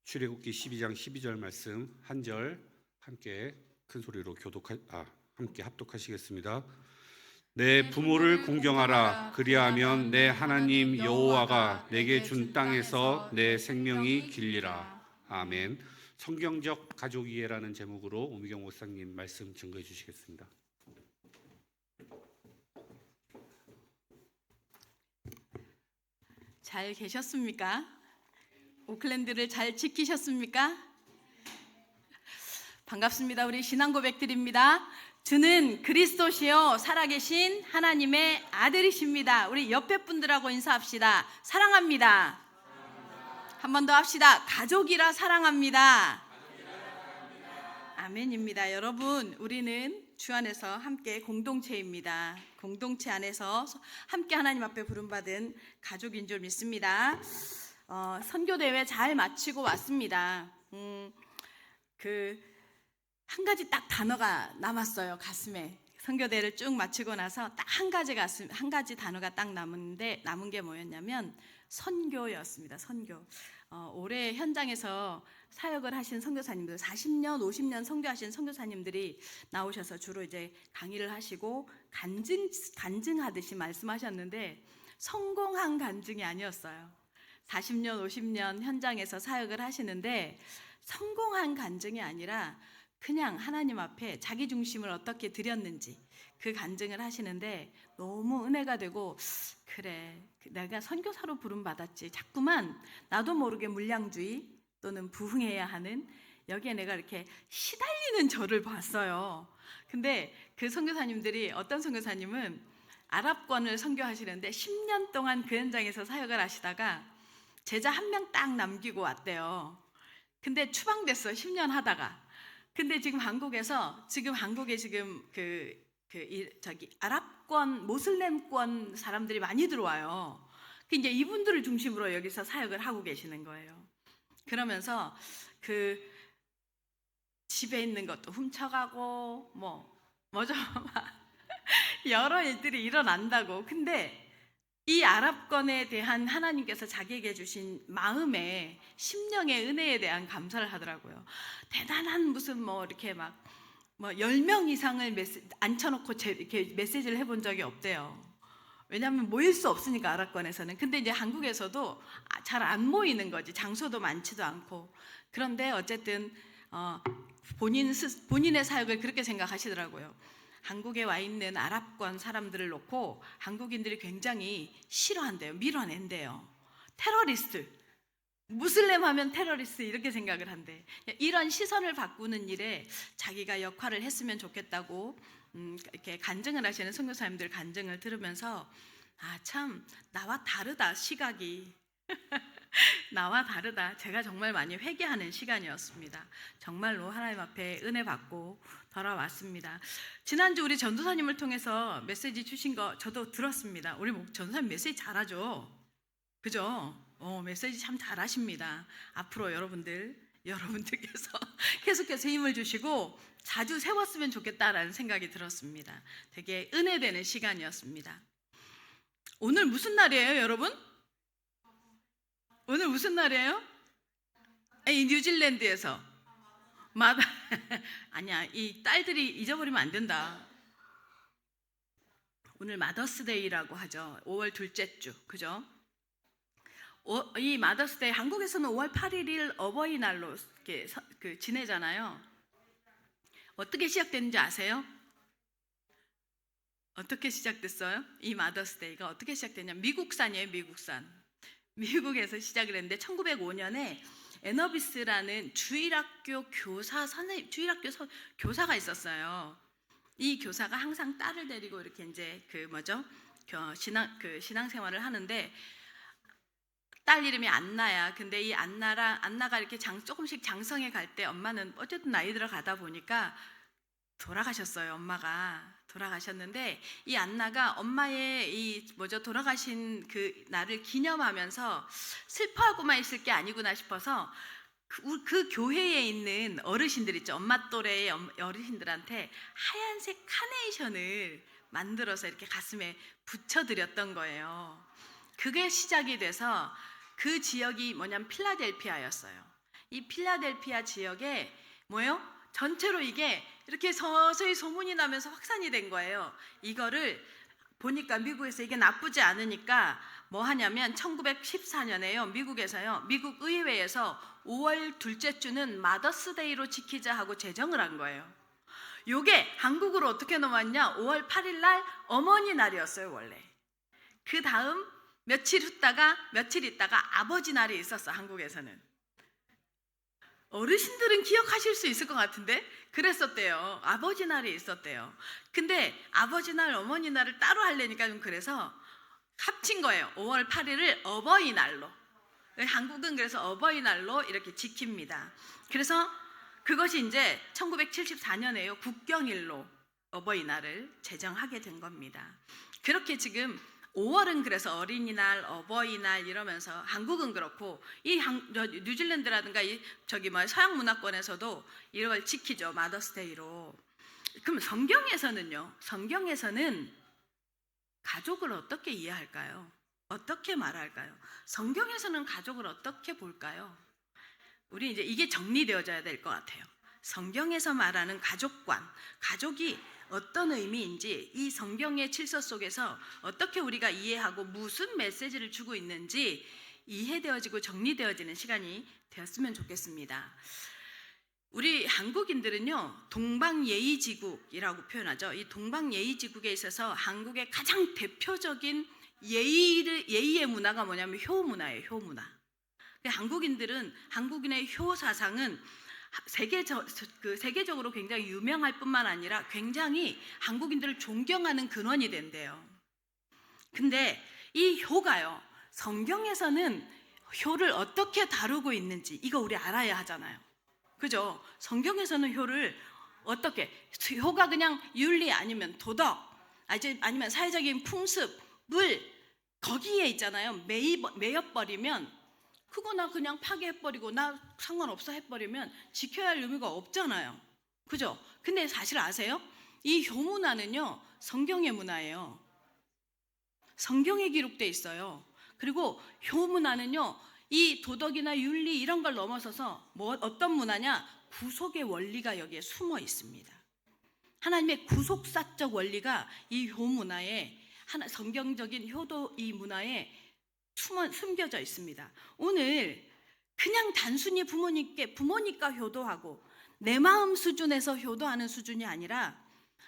출애굽기 12장 12절 말씀 한 절 함께 큰 소리로 함께 합독하시겠습니다. 내 부모를 공경하라. 그리하면 내 하나님 여호와가 내게 준 땅에서 내 생명이 길리라. 아멘. 성경적 가족 이해라는 제목으로 오미경 목사님 말씀 증거해 주시겠습니다. 잘 계셨습니까? 오클랜드를 잘 지키셨습니까? 반갑습니다. 우리 신앙 고백드립니다. 주는 그리스도시요 살아계신 하나님의 아들이십니다. 우리 옆에 분들하고 인사합시다. 사랑합니다. 한 번 더 합시다. 가족이라 사랑합니다. 아멘입니다. 여러분, 우리는 주 안에서 함께 공동체입니다. 공동체 안에서 함께 하나님 앞에 부름받은 가족인 줄 믿습니다. 선교대회 잘 마치고 왔습니다. 한 가지 딱 단어가 남았어요. 가슴에. 선교대회를 쭉 마치고 나서 딱 한 가지 단어가 딱 남은 게 뭐였냐면 선교였습니다. 선교. 올해 현장에서 사역을 하신 선교사님들, 40년, 50년 선교하신 선교사님들이 나오셔서 주로 이제 강의를 하시고 간증하듯이 말씀하셨는데 성공한 간증이 아니었어요. 40년, 50년 현장에서 사역을 하시는데 성공한 간증이 아니라 그냥 하나님 앞에 자기 중심을 어떻게 드렸는지 그 간증을 하시는데 너무 은혜가 되고, 그래, 내가 선교사로 부름받았지. 자꾸만 나도 모르게 물량주의 또는 부흥해야 하는, 여기에 내가 이렇게 시달리는 저를 봤어요. 근데 그 선교사님들이, 어떤 선교사님은 아랍권을 선교하시는데 10년 동안 그 현장에서 사역을 하시다가 제자 한 명 딱 남기고 왔대요. 근데 추방됐어요. 10년 하다가. 근데 지금 한국에 아랍권, 모슬렘권 사람들이 많이 들어와요. 이제 이분들을 중심으로 여기서 사역을 하고 계시는 거예요. 그러면서 그 집에 있는 것도 훔쳐가고 여러 일들이 일어난다고. 근데 이 아랍권에 대한 하나님께서 자기에게 주신 마음에 심령의 은혜에 대한 감사를 하더라고요. 대단한 무슨 이렇게 10명 이상을 앉혀놓고 이렇게 메시지를 해본 적이 없대요. 왜냐하면 모일 수 없으니까, 아랍권에서는. 근데 이제 한국에서도 잘 안 모이는 거지. 장소도 많지도 않고. 그런데 어쨌든 본인의 사역을 그렇게 생각하시더라고요. 한국에 와 있는 아랍권 사람들을 놓고 한국인들이 굉장히 싫어한대요. 밀어낸대요. 테러리스트, 무슬림 하면 테러리스트, 이렇게 생각을 한대. 이런 시선을 바꾸는 일에 자기가 역할을 했으면 좋겠다고 이렇게 간증을 하시는 선교사님들 간증을 들으면서 참 나와 다르다, 시각이. 나와 다르다. 제가 정말 많이 회개하는 시간이었습니다. 정말로 하나님 앞에 은혜 받고 돌아왔습니다. 지난주 우리 전도사님을 통해서 메시지 주신 거 저도 들었습니다. 우리 전도사님 메시지 잘하죠? 그죠? 메시지 참 잘하십니다. 앞으로 여러분들께서 계속해서 힘을 주시고 자주 세웠으면 좋겠다라는 생각이 들었습니다. 되게 은혜되는 시간이었습니다. 오늘 무슨 날이에요, 여러분? 오늘 무슨 날이에요? 이 뉴질랜드에서 아니야, 이 딸들이 잊어버리면 안 된다. 오늘 마더스데이라고 하죠. 5월 둘째 주, 그죠? 이 마더스데이, 한국에서는 5월 8일을 어버이날로 이렇게 지내잖아요. 어떻게 시작됐는지 아세요? 어떻게 시작됐어요? 이 마더스데이가 어떻게 시작됐냐? 미국산이에요. 미국에서 시작을 했는데 1905년에 에너비스라는 주일학교 교사가 있었어요. 이 교사가 항상 딸을 데리고 이렇게 이제 신앙생활을 하는데, 딸 이름이 안나야. 근데 이 안나가 이렇게 조금씩 장성해 갈 때 엄마는 어쨌든 나이 들어가다 보니까 돌아가셨어요. 엄마가 돌아가셨는데, 이 안나가 엄마의 돌아가신 그 날을 기념하면서 슬퍼하고만 있을 게 아니구나 싶어서 그 교회에 있는 어르신들 있죠. 엄마 또래의 어르신들한테 하얀색 카네이션을 만들어서 이렇게 가슴에 붙여드렸던 거예요. 그게 시작이 돼서 그 지역이 뭐냐면 필라델피아였어요. 이 필라델피아 지역에 뭐예요? 전체로 이게 이렇게 서서히 소문이 나면서 확산이 된 거예요. 이거를 보니까 미국에서 이게 나쁘지 않으니까 뭐 하냐면 1914년에요. 미국에서요. 미국 의회에서 5월 둘째 주는 마더스데이로 지키자 하고 제정을 한 거예요. 요게 한국으로 어떻게 넘어왔냐? 5월 8일 날 어머니 날이었어요, 원래. 그 다음 며칠 있다가 아버지 날이 있었어, 한국에서는. 어르신들은 기억하실 수 있을 것 같은데 그랬었대요. 아버지 날이 있었대요. 근데 아버지 날, 어머니 날을 따로 하려니까 좀 그래서 합친 거예요. 5월 8일을 어버이날로. 한국은 그래서 어버이날로 이렇게 지킵니다. 그래서 그것이 이제 1974년에요. 국경일로 어버이날을 제정하게 된 겁니다. 그렇게 지금 5월은 그래서 어린이날, 어버이날 이러면서 한국은 그렇고 이 뉴질랜드라든가 서양 문화권에서도 이걸 지키죠. 마더스데이로. 그럼 성경에서는요? 성경에서는 가족을 어떻게 이해할까요? 어떻게 말할까요? 성경에서는 가족을 어떻게 볼까요? 우리 이제 이게 정리되어져야 될 것 같아요. 성경에서 말하는 가족관, 가족이 어떤 의미인지 이 성경의 질서 속에서 어떻게 우리가 이해하고 무슨 메시지를 주고 있는지 이해되어지고 정리되어지는 시간이 되었으면 좋겠습니다. 우리 한국인들은요, 동방예의지국이라고 표현하죠. 이 동방예의지국에 있어서 한국의 가장 대표적인 예의의 문화가 뭐냐면 효문화예요. 효문화. 한국인들은 한국인의 효 사상은 세계적으로 굉장히 유명할 뿐만 아니라 굉장히 한국인들을 존경하는 근원이 된대요. 근데 이 효가요, 성경에서는 효를 어떻게 다루고 있는지 이거 우리 알아야 하잖아요. 그죠? 성경에서는 효를 어떻게, 효가 그냥 윤리 아니면 도덕 아니면 사회적인 풍습을 거기에 있잖아요. 매여버리면 그거나 그냥 파괴해버리고 나 상관없어 해버리면 지켜야 할 의무가 없잖아요. 그죠? 근데 사실 아세요? 이 효문화는요, 성경의 문화예요. 성경에 기록돼 있어요. 그리고 효문화는요, 이 도덕이나 윤리 이런 걸 넘어서서 어떤 문화냐? 구속의 원리가 여기에 숨어 있습니다. 하나님의 구속사적 원리가 이 효문화에, 성경적인 효도 이 문화에 숨겨져 있습니다. 오늘 그냥 단순히 부모니까 효도하고 내 마음 수준에서 효도하는 수준이 아니라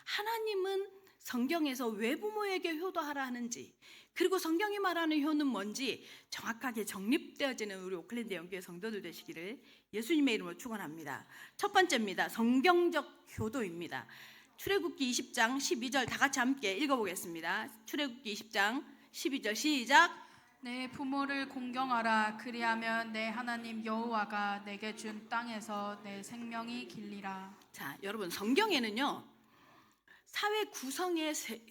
하나님은 성경에서 왜 부모에게 효도하라 하는지, 그리고 성경이 말하는 효는 뭔지 정확하게 정립되어지는 우리 오클랜드 영교회 성도들 되시기를 예수님의 이름으로 축원합니다. 첫 번째입니다. 성경적 효도입니다. 출애굽기 20장 12절 다 같이 함께 읽어보겠습니다. 출애굽기 20장 12절 시작. 내 부모를 공경하라. 그리하면 내 하나님 여호와가 내게 준 땅에서 내 생명이 길리라. 자, 여러분, 성경에는요,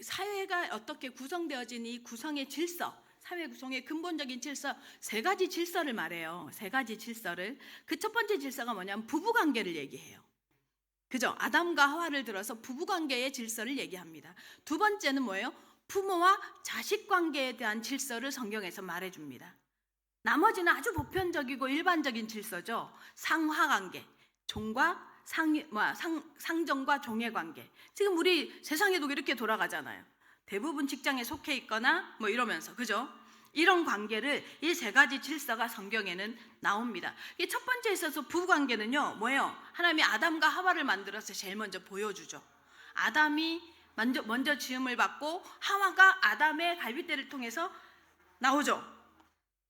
사회가 어떻게 구성되어진 이 구성의 질서, 사회 구성의 근본적인 질서, 세 가지 질서를 말해요. 세 가지 질서를. 그 첫 번째 질서가 뭐냐면 부부관계를 얘기해요. 그죠? 아담과 하와를 들어서 부부관계의 질서를 얘기합니다. 두 번째는 뭐예요? 부모와 자식 관계에 대한 질서를 성경에서 말해줍니다. 나머지는 아주 보편적이고 일반적인 질서죠. 상하관계, 상정과 종의 관계. 지금 우리 세상에도 이렇게 돌아가잖아요. 대부분 직장에 속해 있거나 뭐 이러면서, 그죠? 이런 관계를, 이 세 가지 질서가 성경에는 나옵니다. 이 첫 번째 있어서 부부관계는요, 뭐예요? 하나님이 아담과 하와를 만들어서 제일 먼저 보여주죠. 아담이 먼저 지음을 받고 하와가 아담의 갈빗대를 통해서 나오죠.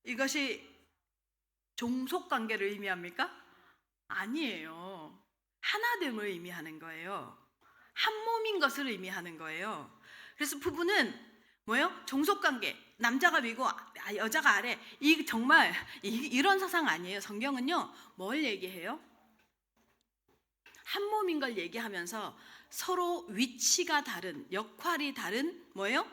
이것이 종속관계를 의미합니까? 아니에요. 하나됨을 의미하는 거예요. 한 몸인 것을 의미하는 거예요. 그래서 부부는 뭐예요? 종속관계. 남자가 위고 여자가 아래. 정말 이런 사상 아니에요. 성경은요, 뭘 얘기해요? 한 몸인 걸 얘기하면서 서로 위치가 다른, 역할이 다른 뭐예요?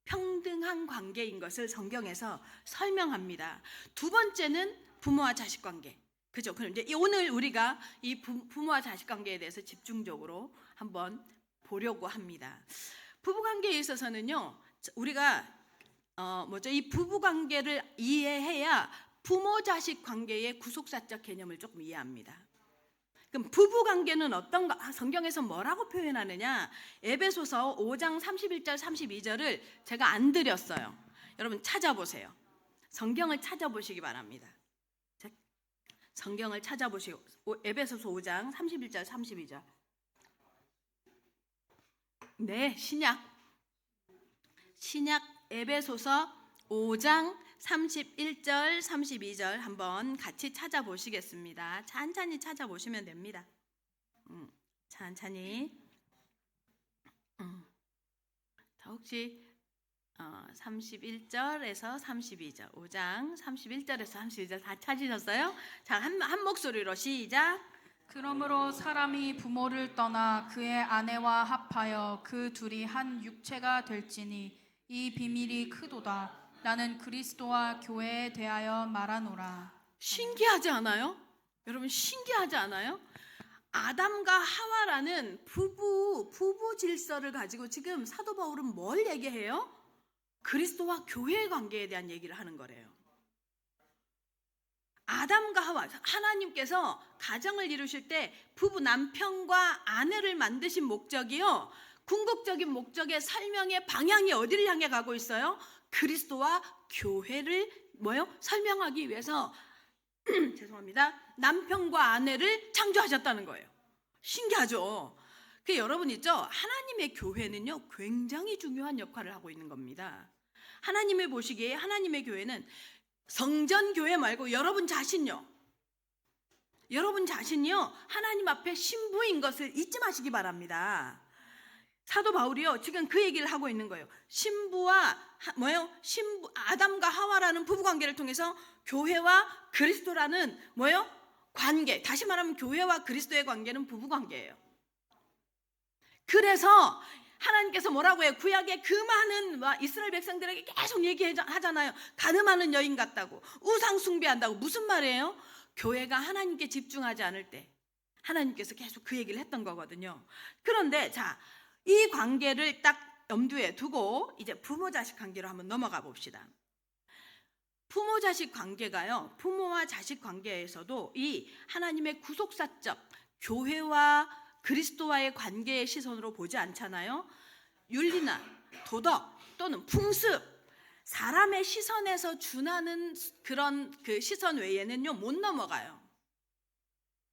평등한 관계인 것을 성경에서 설명합니다. 두 번째는 부모와 자식 관계. 그죠? 그럼 이제 오늘 우리가 이 부모와 자식 관계에 대해서 집중적으로 한번 보려고 합니다. 부부 관계에 있어서는요, 우리가 이 부부 관계를 이해해야 부모 자식 관계의 구속사적 개념을 조금 이해합니다. 그럼 부부 관계는 어떤가? 성경에서 뭐라고 표현하느냐? 에베소서 5장 31절 32절을 제가 안 드렸어요. 여러분 찾아보세요. 성경을 찾아보시기 바랍니다. 성경을 찾아보시고 에베소서 5장 31절 32절. 네, 신약 에베소서 5장 31절 32절 한번 같이 찾아보시겠습니다. 찬찬히 찾아보시면 됩니다. 찬찬히. 혹시 31절에서 32절 5장 31절에서 32절 다 찾으셨어요? 자, 한 목소리로 시작. 그러므로 사람이 부모를 떠나 그의 아내와 합하여 그 둘이 한 육체가 될지니 이 비밀이 크도다. 나는 그리스도와 교회에 대하여 말하노라. 신기하지 않아요? 여러분 신기하지 않아요? 아담과 하와라는 부부 질서를 가지고 지금 사도 바울은 뭘 얘기해요? 그리스도와 교회의 관계에 대한 얘기를 하는 거래요. 아담과 하와, 하나님께서 가정을 이루실 때 부부 남편과 아내를 만드신 목적이요, 궁극적인 목적의 설명의 방향이 어디를 향해 가고 있어요? 그리스도와 교회를 설명하기 위해서 죄송합니다. 남편과 아내를 창조하셨다는 거예요. 신기하죠? 그 여러분 있죠? 하나님의 교회는요 굉장히 중요한 역할을 하고 있는 겁니다. 하나님의 보시기에 하나님의 교회는 성전 교회 말고 여러분 자신요 하나님 앞에 신부인 것을 잊지 마시기 바랍니다. 사도 바울이요 지금 그 얘기를 하고 있는 거예요. 신부와 신부 아담과 하와라는 부부 관계를 통해서 교회와 그리스도라는 관계, 다시 말하면 교회와 그리스도의 관계는 부부 관계예요. 그래서 하나님께서 뭐라고 해요? 구약의 그 많은 이스라엘 백성들에게 계속 얘기하잖아요. 가늠하는 여인 같다고, 우상 숭배한다고. 무슨 말이에요? 교회가 하나님께 집중하지 않을 때 하나님께서 계속 그 얘기를 했던 거거든요. 그런데 자, 이 관계를 딱 염두에 두고 이제 부모 자식 관계로 한번 넘어가 봅시다. 부모 자식 관계가요, 부모와 자식 관계에서도 이 하나님의 구속사적 교회와 그리스도와의 관계의 시선으로 보지 않잖아요. 윤리나 도덕 또는 풍습, 사람의 시선에서 준하는 그런 그 시선 외에는요 못 넘어가요.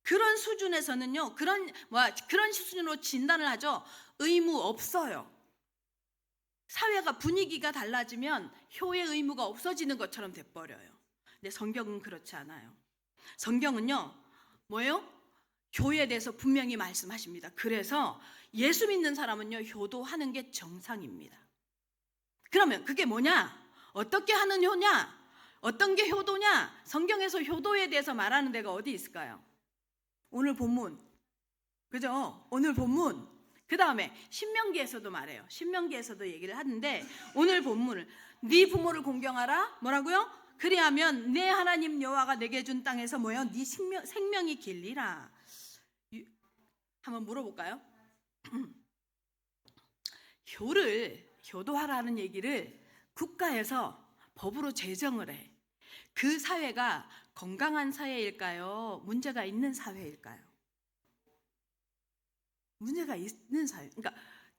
그런 수준에서는요 그런 수준으로 진단을 하죠. 의무 없어요. 사회가 분위기가 달라지면 효의 의무가 없어지는 것처럼 돼버려요. 근데 성경은 그렇지 않아요. 성경은요 교회에 대해서 분명히 말씀하십니다. 그래서 예수 믿는 사람은요 효도하는 게 정상입니다. 그러면 그게 뭐냐? 어떻게 하는 효냐? 어떤 게 효도냐? 성경에서 효도에 대해서 말하는 데가 어디 있을까요? 오늘 본문, 그죠? 오늘 본문. 그 다음에 신명기에서도 말해요. 신명기에서도 얘기를 하는데 오늘 본문을 네 부모를 공경하라. 뭐라고요? 그리하면 내 하나님 여호와가 내게 준 땅에서 네 생명이 길리라. 한번 물어볼까요? 효도하라는 얘기를 국가에서 법으로 제정을 해. 그 사회가 건강한 사회일까요? 문제가 있는 사회일까요? 문제가 있는 사회. 그러니까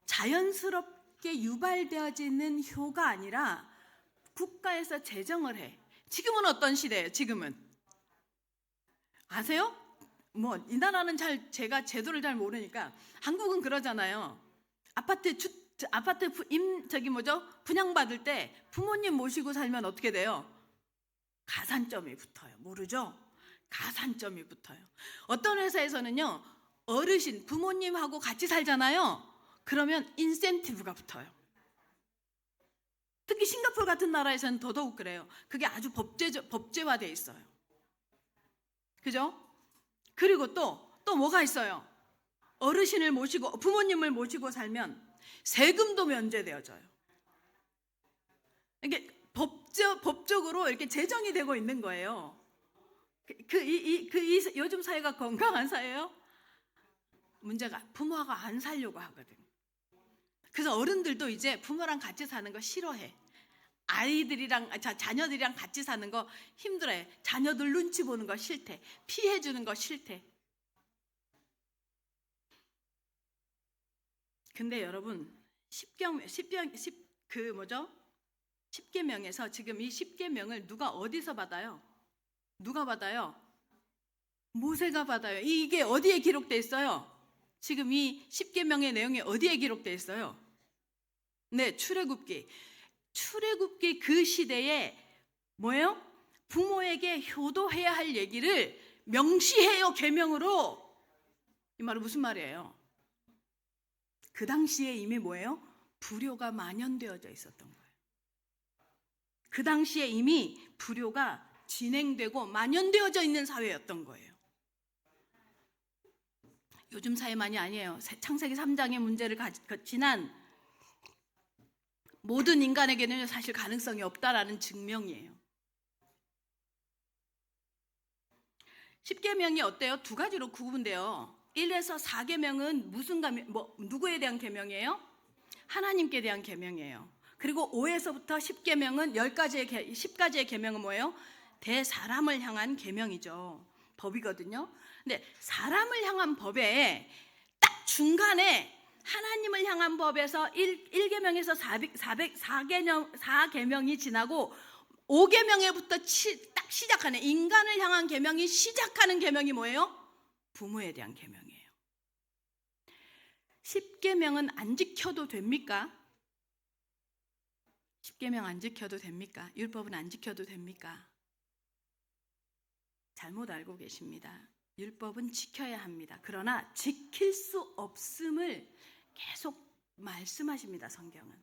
자연스럽게 유발되어지는 효가 아니라 국가에서 제정을 해. 지금은 어떤 시대예요? 지금은 아세요? 이 나라는 제가 제도를 잘 모르니까 한국은 그러잖아요. 아파트 분양받을 때 부모님 모시고 살면 어떻게 돼요? 가산점이 붙어요. 모르죠? 가산점이 붙어요. 어떤 회사에서는요 어르신 부모님하고 같이 살잖아요. 그러면 인센티브가 붙어요. 특히 싱가포르 같은 나라에서는 더더욱 그래요. 그게 아주 법제화되어 있어요. 그죠? 그리고 또 뭐가 있어요? 어르신을 모시고 부모님을 모시고 살면 세금도 면제되어져요. 이게 법적으로 이렇게 제정이 되고 있는 거예요. 요즘 사회가 건강한 사회예요? 문제가 부모가 안 살려고 하거든. 그래서 어른들도 이제 부모랑 같이 사는 거 싫어해. 아이들이랑 자녀들이랑 같이 사는 거 힘들어요. 자녀들 눈치 보는 거 싫대. 피해 주는 거 싫대. 근데 여러분 십계명에서 지금 이 십계명을 누가 어디서 받아요? 누가 받아요? 모세가 받아요. 이게 어디에 기록돼 있어요? 지금 이 십계명의 내용이 어디에 기록돼 있어요? 네, 출애굽기. 출애굽기 그 시대에 뭐예요? 부모에게 효도해야 할 얘기를 명시해요, 계명으로. 이 말은 무슨 말이에요? 그 당시에 이미 뭐예요? 불효가 만연되어져 있었던 거예요. 그 당시에 이미 불효가 진행되고 만연되어져 있는 사회였던 거예요. 요즘 사회만이 아니에요. 창세기 3장의 문제를 지난 모든 인간에게는 사실 가능성이 없다라는 증명이에요. 십계명이 어때요? 두 가지로 구분돼요. 1에서 4계명은 누구에 대한 계명이에요? 하나님께 대한 계명이에요. 그리고 5에서부터 10계명은 10가지의 계명은 뭐예요? 대사람을 향한 계명이죠. 법이거든요. 근데 사람을 향한 법에 딱 중간에 하나님을 향한 법에서 1계명에서 4계명이 지나고 5계명에부터 딱 시작하는 인간을 향한 계명이 시작하는 계명이 뭐예요? 부모에 대한 계명이에요. 10계명은 안 지켜도 됩니까? 10계명 안 지켜도 됩니까? 율법은 안 지켜도 됩니까? 잘못 알고 계십니다. 율법은 지켜야 합니다. 그러나 지킬 수 없음을 계속 말씀하십니다. 성경은.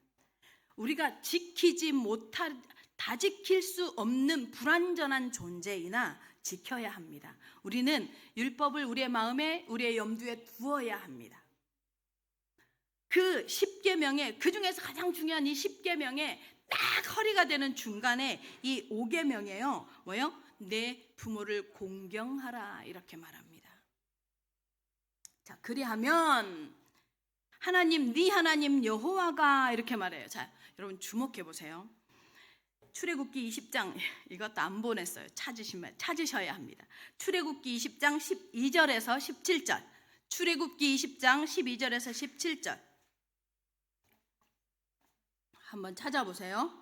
우리가 다 지킬 수 없는 불완전한 존재이나 지켜야 합니다. 우리는 율법을 우리의 마음에, 우리의 염두에 두어야 합니다. 그 10계명에, 그 중에서 가장 중요한 이 10계명에 딱 허리가 되는 중간에 이 5계명이에요. 뭐예요? 내 부모를 공경하라, 이렇게 말합니다. 자, 그리하면 하나님, 네 하나님 여호와가, 이렇게 말해요. 자, 여러분 주목해 보세요. 출애굽기 20장, 이것도 안 보냈어요. 찾으셔야 합니다. 출애굽기 20장 12절에서 17절. 출애굽기 20장 12절에서 17절. 한번 찾아보세요.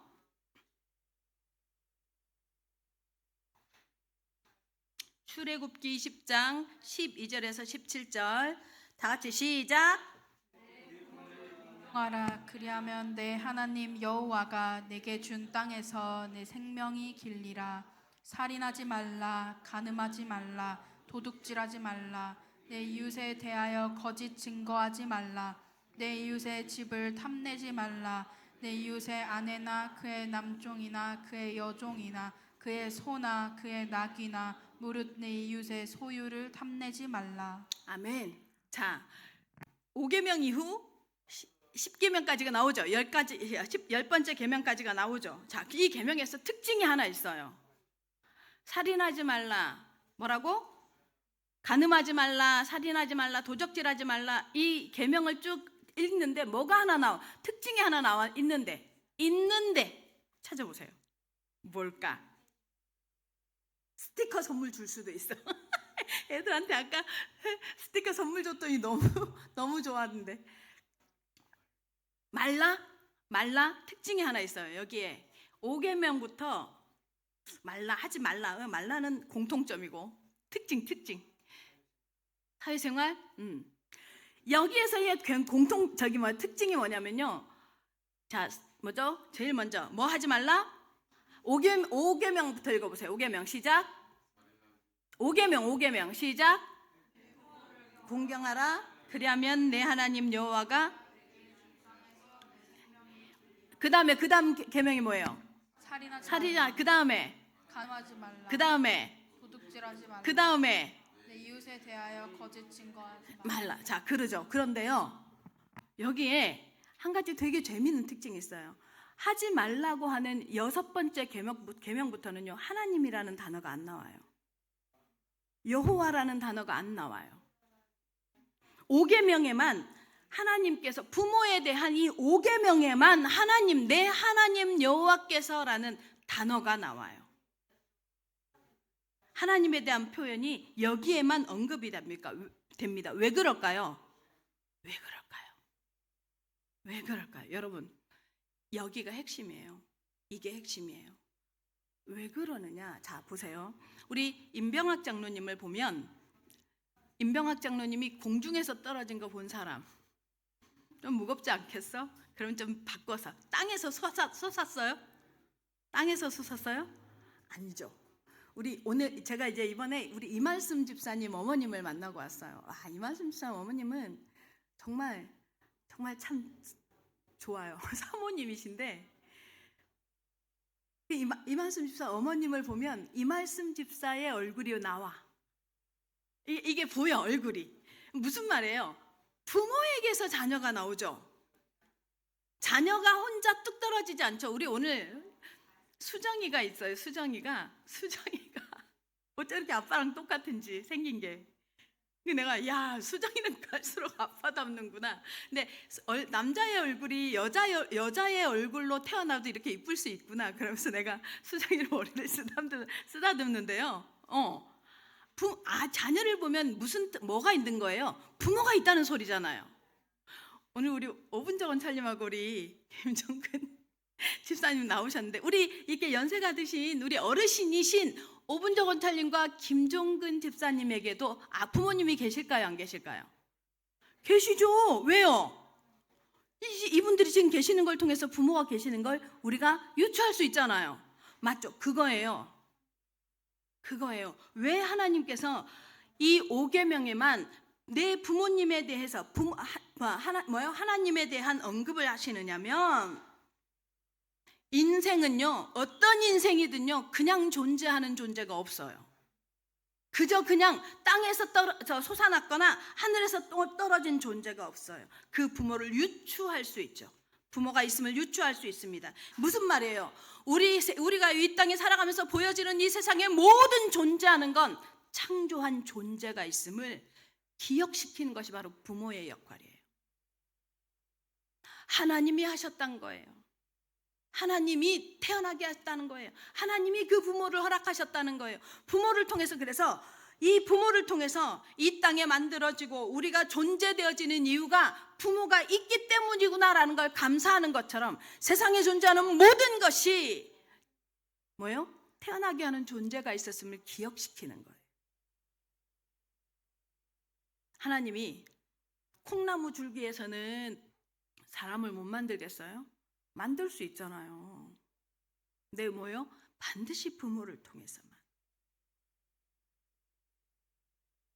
출애굽기 20장 12절에서 17절. 다 같이 시작. 하라. 그리하면 내 하나님 여호와가 내게 준 땅에서 내 생명이 길리라. 살인하지 말라, 간음하지 말라, 도둑질하지 말라, 내 이웃에 대하여 거짓 증거하지 말라, 내 이웃의 집을 탐내지 말라, 내 이웃의 아내나 그의 남종이나 그의 여종이나 그의 소나 그의 낙이나 무릇 내 이웃의 소유를 탐내지 말라. 아멘. 자, 5계명 이후 10계명까지가 나오죠. 10번째 계명까지가 나오죠. 자, 이 계명에서 특징이 하나 있어요. 살인하지 말라. 뭐라고? 간음하지 말라, 살인하지 말라, 도적질하지 말라. 이 계명을 쭉 읽는데 뭐가 하나 나와? 특징이 하나 나와 있는데 찾아보세요. 뭘까? 스티커 선물 줄 수도 있어. 애들한테 아까 스티커 선물 줬더니 너무 좋아하는데. 말라 특징이 하나 있어요. 여기에 5계명부터 하지 말라. 말라는 공통점이고 특징. 사회생활. 여기에서의 특징이 뭐냐면요. 자, 뭐죠? 제일 먼저 뭐 하지 말라? 5계명부터 읽어보세요. 5계명 시작. 5계명 시작. 공경하라. 그리하면 내 하나님 여호와가. 그 다음 계명이 뭐예요? 살인하지. 그 다음에 간음하지 말라. 그 다음에 도둑질하지 말라. 그 다음에 내 이웃에 대하여 거짓 증거하지 말라. 자, 그러죠. 그런데요, 여기에 한 가지 되게 재미있는 특징이 있어요. 하지 말라고 하는 6번째 계명부터는요, 하나님이라는 단어가 안 나와요. 여호와라는 단어가 안 나와요. 5계명에만 하나님께서 부모에 대한 이 5계명에만 하나님, 내 하나님 여호와께서라는 단어가 나와요. 하나님에 대한 표현이 여기에만 언급이 됩니다. 왜 그럴까요? 왜 그럴까요? 왜 그럴까요? 여러분, 여기가 핵심이에요. 이게 핵심이에요. 왜 그러느냐? 자, 보세요. 우리 임병학 장로님을 보면, 임병학 장로님이 공중에서 떨어진 거 본 사람 좀 무겁지 않겠어? 그럼 좀 바꿔서 땅에서 솟았어요? 땅에서 솟았어요? 아니죠. 우리 오늘 제가 이제 이번에 우리 이말씀 집사님 어머님을 만나고 왔어요. 아, 이말씀 집사님 어머님은 정말 참 좋아요. 사모님이신데 이말씀 집사 어머님을 보면 이말씀 집사의 얼굴이 나와. 이게 보여, 얼굴이. 무슨 말이에요? 부모에게서 자녀가 나오죠. 자녀가 혼자 뚝 떨어지지 않죠. 우리 오늘 수정이가 있어요. 수정이가 어쩜 이렇게 아빠랑 똑같은지 생긴 게. 내가 야, 수정이는 갈수록 아빠 닮는구나. 근데 남자의 얼굴이 여자의 얼굴로 태어나도 이렇게 이쁠 수 있구나. 그러면서 내가 수정이를 머리를 쓰다듬는데요. 자녀를 보면 뭐가 있는 거예요? 부모가 있다는 소리잖아요. 오늘 우리 5분 정원 찰림하고 우리 김종근 집사님 나오셨는데, 우리 이렇게 연세가 드신 우리 어르신이신 5분 정원 찰림과 김종근 집사님에게도 부모님이 계실까요? 안 계실까요? 계시죠. 왜요? 이분들이 지금 계시는 걸 통해서 부모가 계시는 걸 우리가 유추할 수 있잖아요. 맞죠? 그거예요. 왜 하나님께서 이 5계명에만 내 부모님에 대해서 하나님에 대한 언급을 하시느냐면, 인생은요, 어떤 인생이든요, 그냥 존재하는 존재가 없어요. 그냥 땅에서 솟아났거나 하늘에서 떨어진 존재가 없어요. 그 부모를 유추할 수 있죠. 부모가 있음을 유추할 수 있습니다. 무슨 말이에요? 우리가 이 땅에 살아가면서 보여지는 이 세상의 모든 존재하는 건 창조한 존재가 있음을 기억시키는 것이 바로 부모의 역할이에요. 하나님이 하셨다는 거예요. 하나님이 태어나게 하셨다는 거예요. 하나님이 그 부모를 허락하셨다는 거예요. 부모를 통해서, 그래서 이 부모를 통해서 이 땅에 만들어지고 우리가 존재되어지는 이유가 부모가 있기 때문이구나라는 걸 감사하는 것처럼, 세상에 존재하는 모든 것이 뭐예요? 태어나게 하는 존재가 있었음을 기억시키는 거예요. 하나님이 콩나무 줄기에서는 사람을 못 만들겠어요? 만들 수 있잖아요. 근데 뭐예요? 반드시 부모를 통해서만.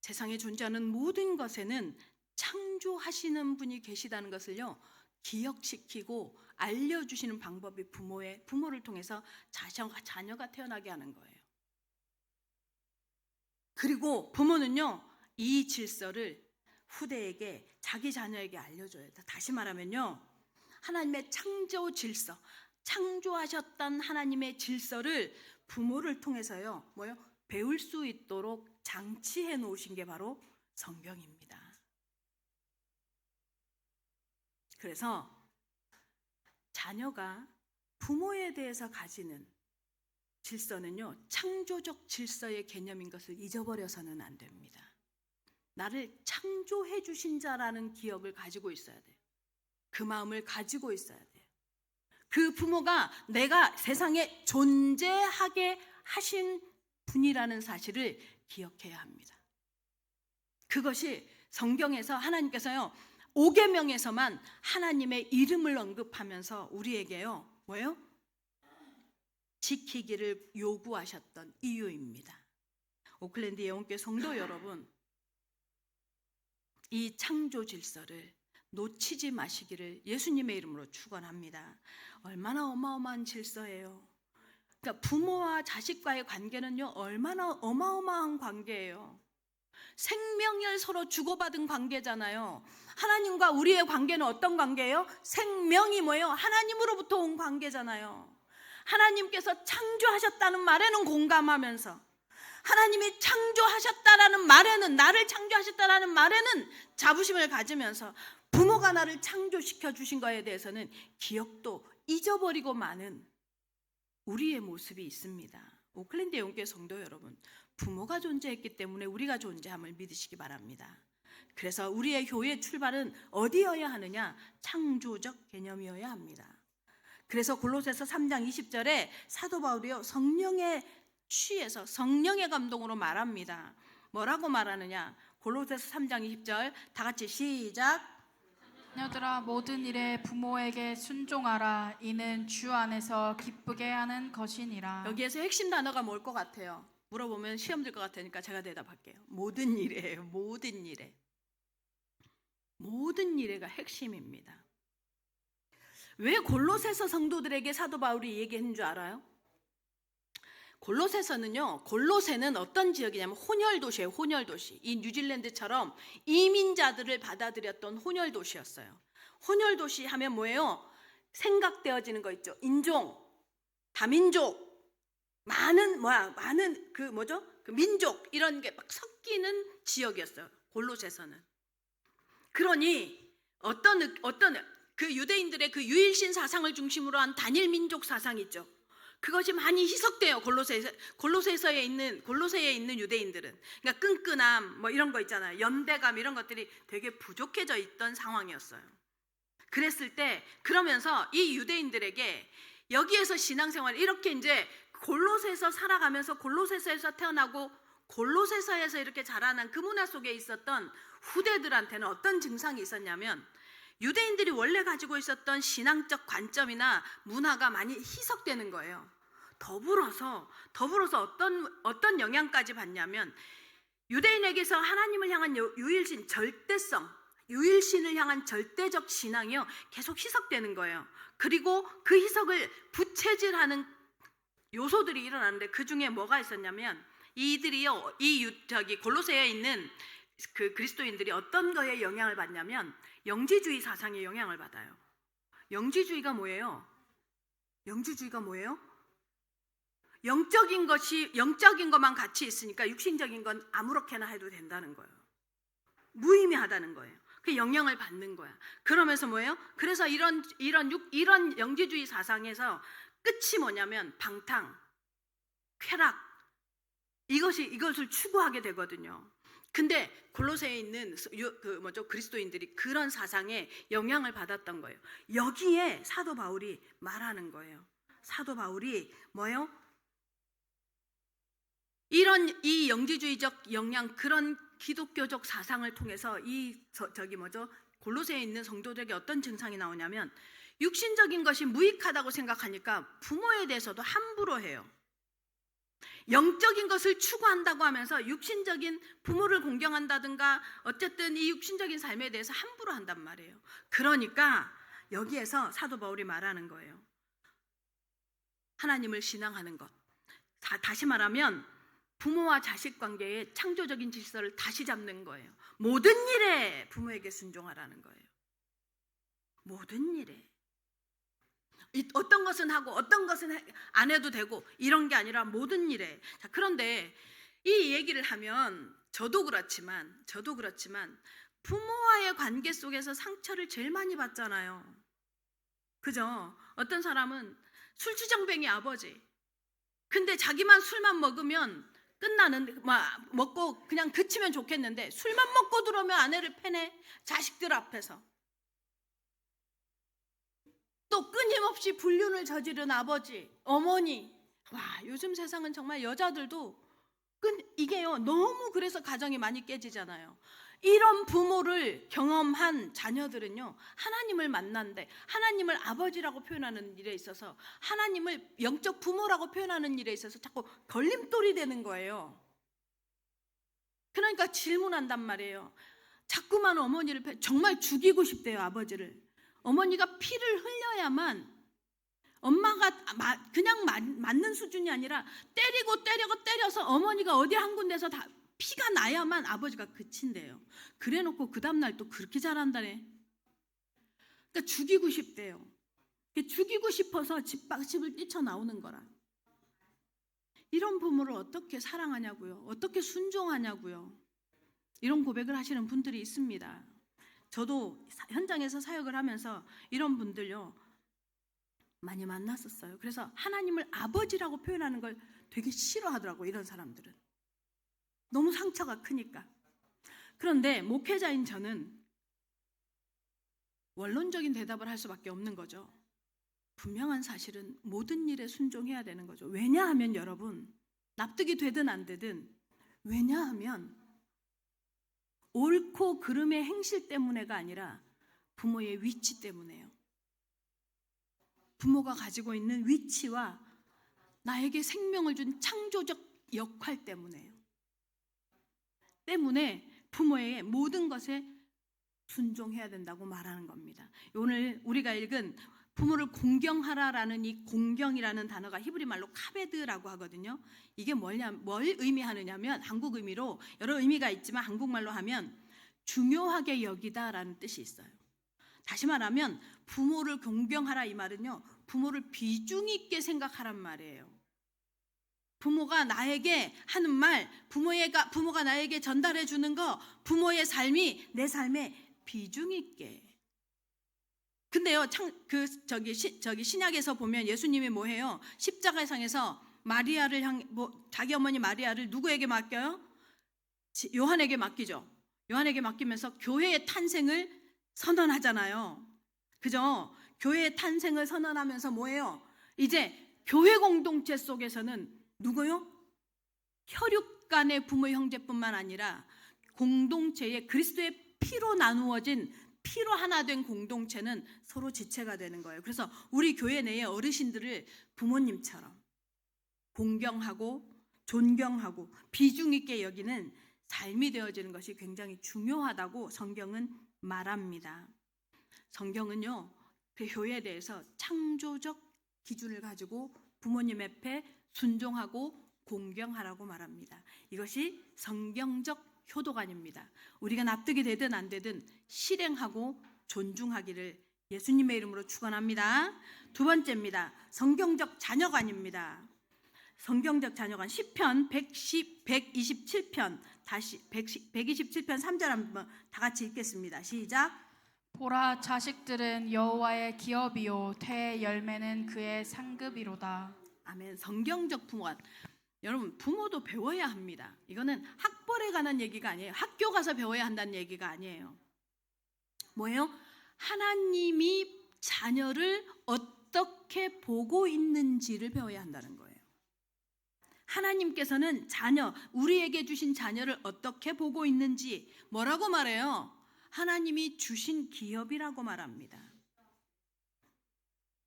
세상에 존재하는 모든 것에는 창조하시는 분이 계시다는 것을요, 기억시키고 알려주시는 방법이 부모를 통해서 자녀가 태어나게 하는 거예요. 그리고 부모는요, 이 질서를 후대에게, 자기 자녀에게 알려줘야 돼. 다시 말하면요, 하나님의 창조 질서, 창조하셨던 하나님의 질서를 부모를 통해서요, 배울 수 있도록 장치해 놓으신 게 바로 성경입니다. 그래서 자녀가 부모에 대해서 가지는 질서는요, 창조적 질서의 개념인 것을 잊어버려서는 안 됩니다. 나를 창조해 주신 자라는 기억을 가지고 있어야 돼요. 그 마음을 가지고 있어야 돼요. 그 부모가 내가 세상에 존재하게 하신 분이라는 사실을 기억해야 합니다. 그것이 성경에서 하나님께서요, 5계명에서만 하나님의 이름을 언급하면서 우리에게요, 지키기를 요구하셨던 이유입니다. 오클랜드 예원교회 성도 여러분, 이 창조 질서를 놓치지 마시기를 예수님의 이름으로 축원합니다. 얼마나 어마어마한 질서예요. 그러니까 부모와 자식과의 관계는요, 얼마나 어마어마한 관계예요. 생명을 서로 주고받은 관계잖아요. 하나님과 우리의 관계는 어떤 관계예요? 생명이 하나님으로부터 온 관계잖아요. 하나님께서 창조하셨다는 말에는 공감하면서, 하나님이 창조하셨다라는 말에는, 나를 창조하셨다라는 말에는 자부심을 가지면서, 부모가 나를 창조시켜 주신 거에 대해서는 기억도 잊어버리고 마는 우리의 모습이 있습니다. 오클랜드 영계 성도 여러분, 부모가 존재했기 때문에 우리가 존재함을 믿으시기 바랍니다. 그래서 우리의 교회 출발은 어디여야 하느냐? 창조적 개념이어야 합니다. 그래서 골로새서 3장 20절에 사도 바울이요, 성령에 취해서 성령의 감동으로 말합니다. 뭐라고 말하느냐? 골로새서 3장 20절 다 같이 시작. 자녀들아 모든 일에 부모에게 순종하라. 이는 주 안에서 기쁘게 하는 것이니라. 여기에서 핵심 단어가 뭘 것 같아요? 물어보면 시험 들 것 같으니까 제가 대답할게요. 모든 일에요. 모든 일에. 모든 일에가 핵심입니다. 왜 골로새서 성도들에게 사도 바울이 얘기한 줄 알아요? 골로새서는요, 골로새는 어떤 지역이냐면 혼혈도시예요. 혼혈도시. 이 뉴질랜드처럼 이민자들을 받아들였던 혼혈도시였어요. 혼혈도시 하면 뭐예요? 생각되어지는 거 있죠. 인종, 다민족, 많은 그 민족 이런 게 막 섞이는 지역이었어요. 골로새서는. 그러니 어떤 그 유대인들의 그 유일신 사상을 중심으로 한 단일 민족 사상 있죠. 그것이 많이 희석돼요. 골로새에 있는 유대인들은. 그러니까 끈끈함 뭐 이런 거 있잖아요. 연대감 이런 것들이 되게 부족해져 있던 상황이었어요. 그랬을 때 그러면서 이 유대인들에게 여기에서 신앙생활 이렇게 이제 골로새에서 살아가면서 골로새에서 태어나고 골로새에서 이렇게 자라난 그 문화 속에 있었던 후대들한테는 어떤 증상이 있었냐면 유대인들이 원래 가지고 있었던 신앙적 관점이나 문화가 많이 희석되는 거예요. 더불어서 어떤 영향까지 받냐면 유대인에게서 하나님을 향한 유일신, 절대성, 유일신을 향한 절대적 신앙이요 계속 희석되는 거예요. 그리고 그 희석을 부채질하는 요소들이 일어나는데 그 중에 뭐가 있었냐면 이들이요 골로새에 있는 그 그리스도인들이 어떤 거에 영향을 받냐면 영지주의 사상에 영향을 받아요. 영지주의가 뭐예요? 영적인 것만 같이 있으니까 육신적인 건 아무렇게나 해도 된다는 거예요. 무의미하다는 거예요. 그 영향을 받는 거야. 그러면서 뭐예요? 그래서 이런 영지주의 사상에서 끝이 뭐냐면 방탕, 쾌락 이것을 추구하게 되거든요. 근데 골로새에 있는 그리스도인들이 그런 사상에 영향을 받았던 거예요. 여기에 사도 바울이 말하는 거예요. 사도 바울이 뭐예요? 이 영지주의적 영향, 그런 기독교적 사상을 통해서 골로새에 있는 성도들에게 어떤 증상이 나오냐면 육신적인 것이 무익하다고 생각하니까 부모에 대해서도 함부로 해요. 영적인 것을 추구한다고 하면서 육신적인 부모를 공경한다든가 어쨌든 이 육신적인 삶에 대해서 함부로 한단 말이에요. 그러니까 여기에서 사도 바울이 말하는 거예요. 하나님을 신앙하는 것. 다시 말하면 부모와 자식 관계의 창조적인 질서를 다시 잡는 거예요. 모든 일에 부모에게 순종하라는 거예요. 모든 일에. 어떤 것은 하고 어떤 것은 안 해도 되고 이런 게 아니라 모든 일에. 자, 그런데 이 얘기를 하면 저도 그렇지만 부모와의 관계 속에서 상처를 제일 많이 받잖아요. 그죠? 어떤 사람은 술주정뱅이 아버지. 근데 자기만 술만 먹으면 먹고 그냥 그치면 좋겠는데 술만 먹고 들어오면 아내를 패네. 자식들 앞에서. 또 끊임없이 불륜을 저지른 아버지, 어머니. 와, 요즘 세상은 정말 여자들도 이게요 너무 그래서 가정이 많이 깨지잖아요. 이런 부모를 경험한 자녀들은요 하나님을 만난데 하나님을 아버지라고 표현하는 일에 있어서 하나님을 영적 부모라고 표현하는 일에 있어서 자꾸 걸림돌이 되는 거예요. 그러니까 질문한단 말이에요. 자꾸만 어머니를 정말 죽이고 싶대요. 아버지를. 어머니가 피를 흘려야만 엄마가 그냥 맞는 수준이 아니라 때려서 어머니가 어디 한 군데서 다 피가 나야만 아버지가 그친대요. 그래놓고 그 다음날 또 그렇게 잘한다네. 그러니까 죽이고 싶대요. 죽이고 싶어서 집을 뛰쳐나오는 거라. 이런 부모를 어떻게 사랑하냐고요. 어떻게 순종하냐고요. 이런 고백을 하시는 분들이 있습니다. 저도 현장에서 사역을 하면서 이런 분들요 많이 만났었어요. 그래서 하나님을 아버지라고 표현하는 걸 되게 싫어하더라고요. 이런 사람들은 너무 상처가 크니까. 그런데 목회자인 저는 원론적인 대답을 할 수밖에 없는 거죠. 분명한 사실은 모든 일에 순종해야 되는 거죠. 왜냐하면 여러분, 납득이 되든 안 되든, 왜냐하면 옳고 그름의 행실 때문에가 아니라 부모의 위치 때문에요. 부모가 가지고 있는 위치와 나에게 생명을 준 창조적 역할 때문에요. 때문에 부모의 모든 것에 순종해야 된다고 말하는 겁니다. 오늘 우리가 읽은 부모를 공경하라라는 이 공경이라는 단어가 히브리 말로 카베드라고 하거든요. 이게 뭘 의미하느냐면 한국 의미로 여러 의미가 있지만 한국말로 하면 중요하게 여기다라는 뜻이 있어요. 다시 말하면 부모를 공경하라 이 말은요, 부모를 비중 있게 생각하란 말이에요. 부모가 나에게 하는 말, 부모가 나에게 전달해 주는 거, 부모의 삶이 내 삶에 비중 있게. 근데요, 신약에서 보면 예수님이 뭐 해요? 십자가상에서 마리아를 자기 어머니 마리아를 누구에게 맡겨요? 요한에게 맡기죠. 요한에게 맡기면서 교회의 탄생을 선언하잖아요. 그죠? 교회의 탄생을 선언하면서 뭐예요? 이제 교회 공동체 속에서는 누구요? 혈육 간의 부모 형제뿐만 아니라 공동체의 그리스도의 피로 나누어진 피로 하나 된 공동체는 서로 지체가 되는 거예요. 그래서 우리 교회 내의 어르신들을 부모님처럼 공경하고 존경하고 비중 있게 여기는 삶이 되어지는 것이 굉장히 중요하다고 성경은 말합니다. 성경은요, 그 효에 대해서 창조적 기준을 가지고 부모님 앞에 순종하고 공경하라고 말합니다. 이것이 성경적 효도관입니다. 우리가 납득이 되든 안 되든 실행하고 존중하기를 예수님의 이름으로 축원합니다. 두 번째입니다. 성경적 자녀관입니다. 성경적 자녀관 시편 127편 다시 127편 3절 한번 다 같이 읽겠습니다. 시작. 보라, 자식들은 여호와의 기업이요 태의 열매는 그의 상급이로다. 아멘. 성경적 부모관. 여러분, 부모도 배워야 합니다. 이거는 학벌에 관한 얘기가 아니에요. 학교 가서 배워야 한다는 얘기가 아니에요. 뭐예요? 하나님이 자녀를 어떻게 보고 있는지를 배워야 한다는 거예요. 하나님께서는 우리에게 주신 자녀를 어떻게 보고 있는지 뭐라고 말해요? 하나님이 주신 기업이라고 말합니다.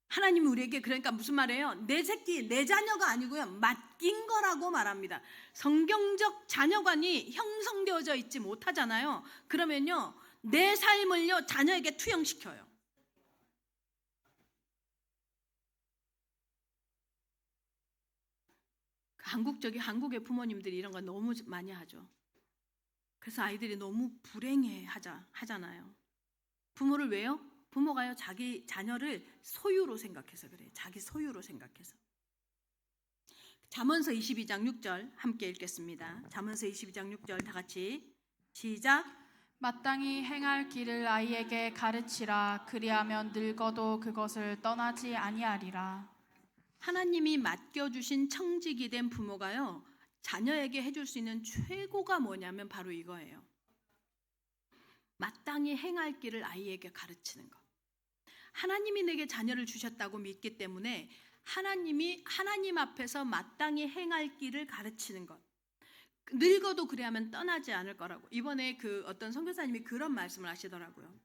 하나님이 우리에게 그러니까 무슨 말이에요? 내 새끼, 내 자녀가 아니고요, 맡긴 거라고 말합니다. 성경적 자녀관이 형성되어져 있지 못하잖아요. 그러면요, 내 삶을요 자녀에게 투영시켜요. 한국의 부모님들이 이런 거 너무 많이 하죠. 그래서 아이들이 너무 불행해 하잖아요. 부모를 왜요? 부모가요 자기 자녀를 소유로 생각해서 그래요. 자기 소유로 생각해서. 잠언서 22장 6절 함께 읽겠습니다. 잠언서 22장 6절 다 같이 시작. 마땅히 행할 길을 아이에게 가르치라. 그리하면 늙어도 그것을 떠나지 아니하리라. 하나님이 맡겨주신 청직이 된 부모가요 자녀에게 해줄 수 있는 최고가 뭐냐면 바로 이거예요. 마땅히 행할 길을 아이에게 가르치는 것. 하나님이 내게 자녀를 주셨다고 믿기 때문에 하나님 앞에서 마땅히 행할 길을 가르치는 것. 늙어도 그래 하면 떠나지 않을 거라고. 이번에 어떤 선교사님이 그런 말씀을 하시더라고요.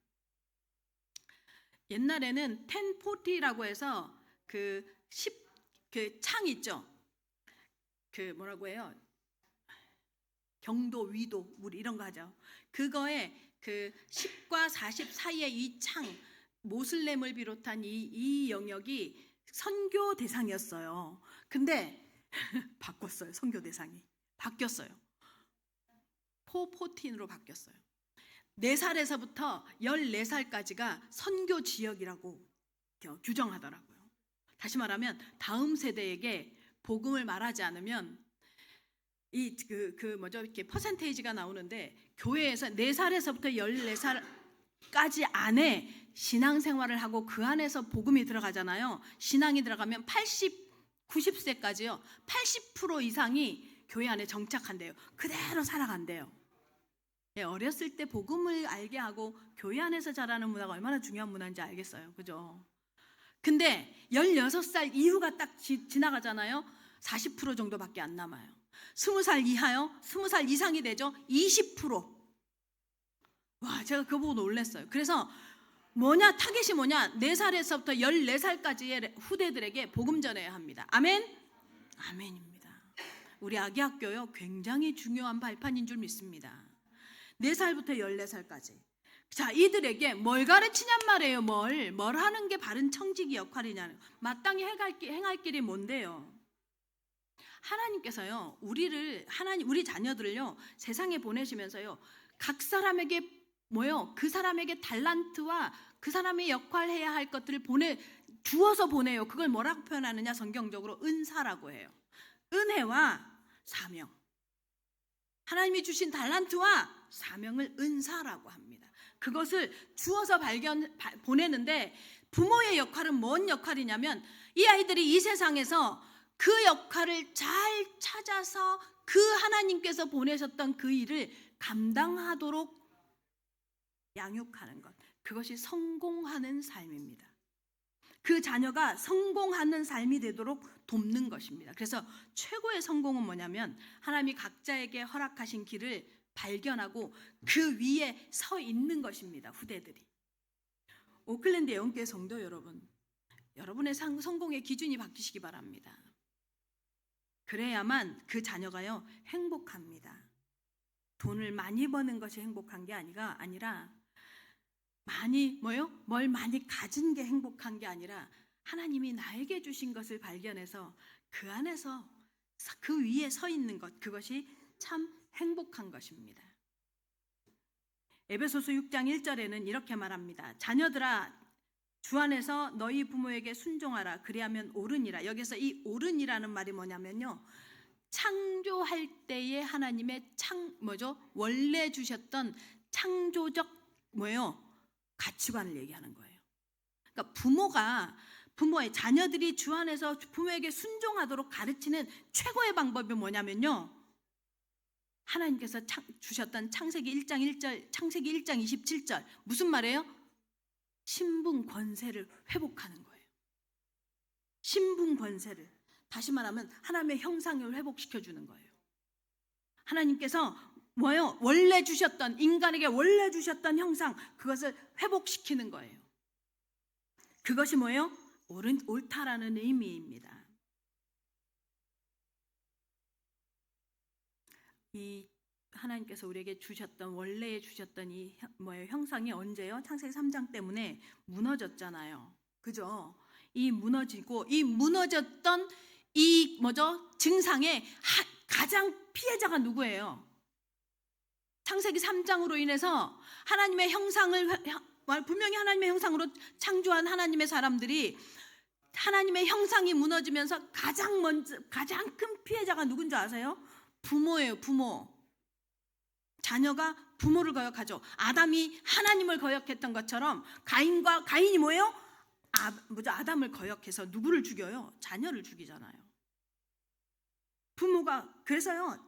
옛날에는 1040라고 해서 그 창 있죠. 뭐라고 해요? 경도, 위도, 우리 이런 거 하죠. 그거에 10과 40 사이의 이 창, 모슬렘을 비롯한 이 영역이 선교 대상이었어요. 근데 바꿨어요. 선교 대상이 바뀌었어요. 414로 바뀌었어요. 4살에서부터 14살까지가 선교 지역이라고 규정하더라고요. 다시 말하면 다음 세대에게 복음을 말하지 않으면 이렇게 퍼센테이지가 나오는데 교회에서 4살에서부터 14살 안에 신앙생활을 하고 그 안에서 복음이 들어가잖아요. 신앙이 들어가면 90세까지요. 80% 이상이 교회 안에 정착한대요. 그대로 살아간대요. 예, 어렸을 때 복음을 알게 하고 교회 안에서 자라는 문화가 얼마나 중요한 문화인지 알겠어요. 그죠? 근데 16살 이후가 딱 지나가잖아요. 40% 정도밖에 안 남아요. 20살 이하요? 20살 이상이 되죠? 20%. 와, 제가 그거 보고 놀랐어요. 그래서 타겟이 뭐냐? 4살에서부터 14살까지의 후대들에게 복음 전해야 합니다. 아멘? 아멘입니다. 우리 아기 학교요, 굉장히 중요한 발판인 줄 믿습니다. 4살부터 14살까지. 자, 이들에게 뭘 가르치냔 말이에요. 뭘 하는 게 바른 청지기 역할이냐는. 마땅히 행할 길이 뭔데요? 하나님께서요, 우리 자녀들을요, 세상에 보내시면서요, 각 사람에게 그 사람에게 달란트와 그 사람의 역할해야 할 것들을 주어서 보내요. 그걸 뭐라고 표현하느냐? 성경적으로 은사라고 해요. 은혜와 사명. 하나님이 주신 달란트와 사명을 은사라고 합니다. 그것을 주어서 보내는데, 부모의 역할은 뭔 역할이냐면, 이 아이들이 이 세상에서 그 역할을 잘 찾아서 그 하나님께서 보내셨던 그 일을 감당하도록 양육하는 것. 그것이 성공하는 삶입니다. 그 자녀가 성공하는 삶이 되도록 돕는 것입니다. 그래서 최고의 성공은 뭐냐면, 하나님이 각자에게 허락하신 길을 발견하고 그 위에 서 있는 것입니다. 후대들이. 오클랜드 예언교회 성도 여러분, 여러분의 성공의 기준이 바뀌시기 바랍니다. 그래야만 그 자녀가요, 행복합니다. 돈을 많이 버는 것이 행복한 게 아니라 뭘 많이 가진 게 행복한 게 아니라, 하나님이 나에게 주신 것을 발견해서 그 안에서 그 위에 서 있는 것, 그것이 참 행복한 것입니다. 에베소서 6장 1절에는 이렇게 말합니다. 자녀들아, 주 안에서 너희 부모에게 순종하라. 그리하면 옳으니라. 여기서 이 옳으니라는 말이 뭐냐면요, 창조할 때에 하나님의 원래 주셨던 창조적 가치관을 얘기하는 거예요. 그러니까 부모의 자녀들이 주 안에서 부모에게 순종하도록 가르치는 최고의 방법이 뭐냐면요, 하나님께서 주셨던 창세기 1장 27절, 무슨 말이에요? 신분 권세를 회복하는 거예요. 신분 권세를, 다시 말하면 하나님의 형상을 회복시켜 주는 거예요. 하나님께서 인간에게 원래 주셨던 형상, 그것을 회복시키는 거예요. 그것이 옳다라는 의미입니다. 이 하나님께서 우리에게 원래 주셨던 이 형상이 언제요? 창세기 3장 때문에 무너졌잖아요. 그죠? 이 무너졌던 증상의 가장 피해자가 누구예요? 창세기 3장으로 인해서 분명히 하나님의 형상으로 창조한 하나님의 사람들이 하나님의 형상이 무너지면서 가장 큰 피해자가 누군지 아세요? 부모예요. 부모. 자녀가 부모를 거역하죠. 아담이 하나님을 거역했던 것처럼 가인이 뭐예요? 아담을 거역해서 누구를 죽여요? 자녀를 죽이잖아요. 그래서요,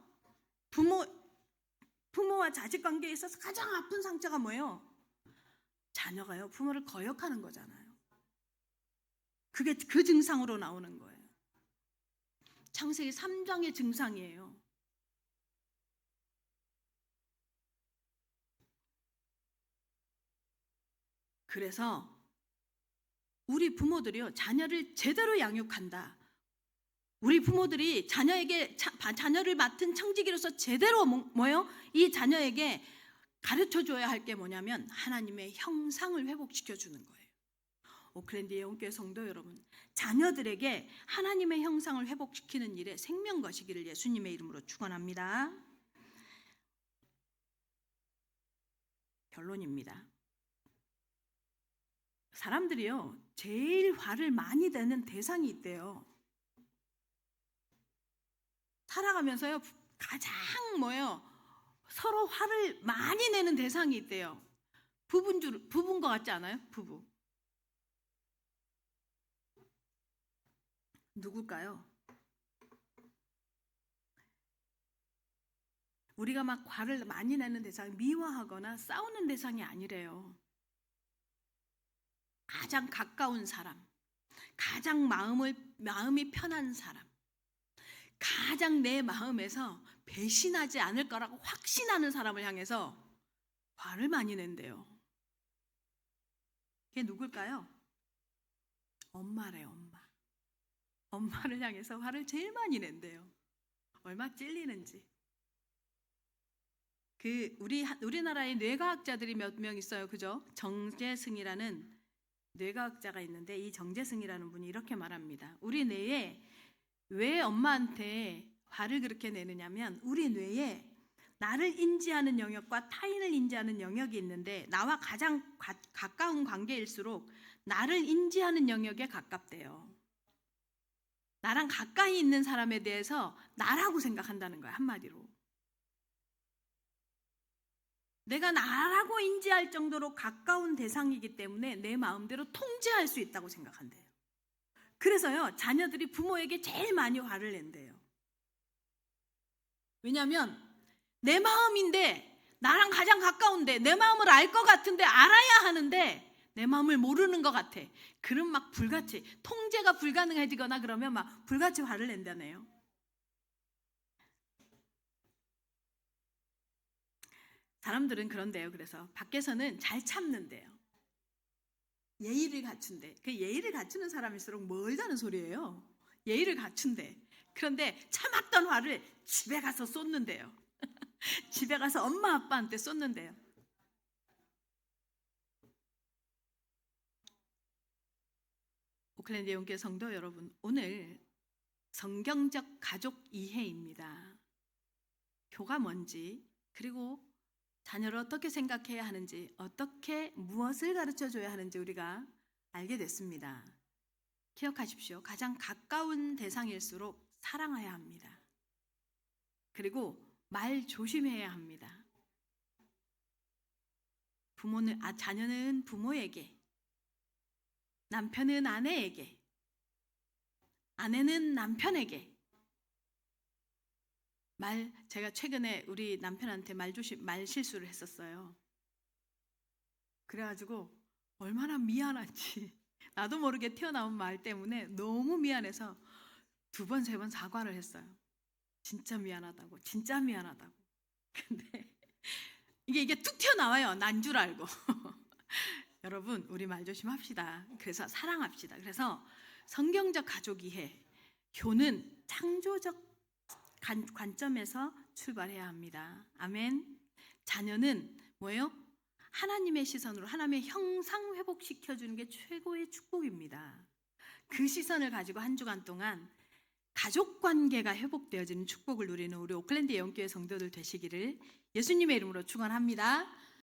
부모와 자식 관계에 있어서 가장 아픈 상처가 뭐예요? 자녀가요, 부모를 거역하는 거잖아요. 그게 그 증상으로 나오는 거예요. 창세기 3장의 증상이에요. 그래서 우리 부모들이요, 자녀를 제대로 양육한다. 우리 부모들이 자녀를 맡은 청지기로서 제대로 이 자녀에게 가르쳐줘야 할 게 뭐냐면, 하나님의 형상을 회복시켜 주는 거예요. 오클랜드 예언교회 성도 여러분, 자녀들에게 하나님의 형상을 회복시키는 일에 생명 거시기를 예수님의 이름으로 축원합니다. 결론입니다. 사람들이요, 제일 화를 많이 내는 대상이 있대요. 살아가면서요, 가장 서로 화를 많이 내는 대상이 있대요. 부부인 것 같지 않아요? 부부. 누굴까요? 우리가 막 화를 많이 내는 대상이 미워하거나 싸우는 대상이 아니래요. 가장 가까운 사람, 가장 마음이 편한 사람, 가장 내 마음에서 배신하지 않을 거라고 확신하는 사람을 향해서 화를 많이 낸대요. 그게 누굴까요? 엄마래요, 엄마. 엄마를 향해서 화를 제일 많이 낸대요. 얼마나 찔리는지. 우리나라에 뇌과학자들이 몇 명 있어요, 그죠? 정재승이라는 뇌과학자가 있는데 이 정재승이라는 분이 이렇게 말합니다. 우리 뇌에 왜 엄마한테 화를 그렇게 내느냐면 우리 뇌에 나를 인지하는 영역과 타인을 인지하는 영역이 있는데 나와 가장 가까운 관계일수록 나를 인지하는 영역에 가깝대요. 나랑 가까이 있는 사람에 대해서 나라고 생각한다는 거야, 한마디로. 내가 나라고 인지할 정도로 가까운 대상이기 때문에 내 마음대로 통제할 수 있다고 생각한대요. 그래서요, 자녀들이 부모에게 제일 많이 화를 낸대요. 왜냐하면 내 마음인데, 나랑 가장 가까운데, 내 마음을 알 것 같은데, 알아야 하는데 내 마음을 모르는 것 같아. 그럼 막 불같이, 통제가 불가능해지거나 그러면 막 불같이 화를 낸다네요. 사람들은 그런데요. 그래서 밖에서는 잘 참는데요. 예의를 갖춘대. 그 예의를 갖추는 사람일수록 멀다는 소리예요. 예의를 갖춘대. 그런데 참았던 화를 집에 가서 쏟는데요. 집에 가서 엄마 아빠한테 쏟는데요. 오클랜드 영교회 성도 여러분, 오늘 성경적 가족 이해입니다. 교가 뭔지, 그리고 자녀를 어떻게 생각해야 하는지, 어떻게 무엇을 가르쳐줘야 하는지 우리가 알게 됐습니다. 기억하십시오. 가장 가까운 대상일수록 사랑해야 합니다. 그리고 말 조심해야 합니다. 자녀는 부모에게, 남편은 아내에게, 아내는 남편에게 제가 최근에 우리 남편한테 말 실수를 했었어요. 그래가지고 얼마나 미안한지 나도 모르게 튀어나온 말 때문에 너무 미안해서 2번, 3번 사과를 했어요. 진짜 미안하다고, 진짜 미안하다고. 근데 이게 툭 튀어나와요. 난 줄 알고. 여러분, 우리 말 조심합시다. 그래서 사랑합시다. 그래서 성경적 가족 이해, 교는 창조적 관점에서 출발해야 합니다. 아멘. 자녀는 뭐예요? 하나님의 시선으로 하나님의 형상 회복시켜주는 게 최고의 축복입니다. 그 시선을 가지고 한 주간 동안 가족관계가 회복되어지는 축복을 누리는 우리 오클랜드 영교회 성도들 되시기를 예수님의 이름으로 축원합니다.